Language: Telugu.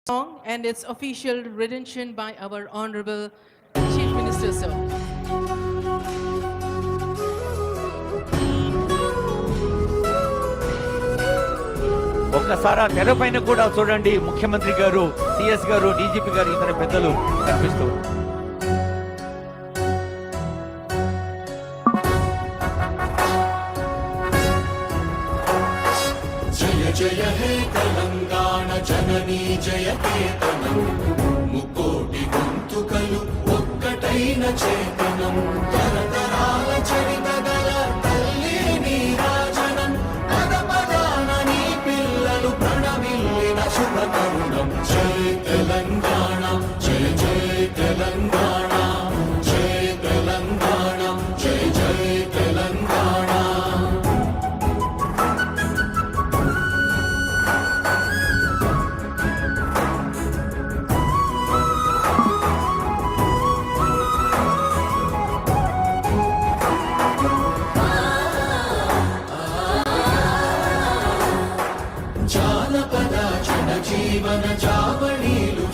song and its official rendition by our Honorable Chief Minister, sir. ఒక్కసారి ఆ తెర పైన కూడా చూడండి, ముఖ్యమంత్రి గారు, సిఎస్ గారు, డీజీపీ గారు, ఇతర పెద్దలు కనిపిస్తూ జయ జయ హే తెలంగాణ జననీ జయ కేతనం, ముకోటి గొంతుకలు ఒక్కటైన చేతనం, తరతరాల చరిత గల తల్లి నీరాజనం, పద పదాన నీ పిల్లలు ప్రణమిల్లిన శుభ తరుణం. జయ తెలంగాణ, జయ జయ తెలంగాణ, జయ తెలంగాణ, జయ జయ తెలంగాణ. జానపద జనజీవన జావళీలు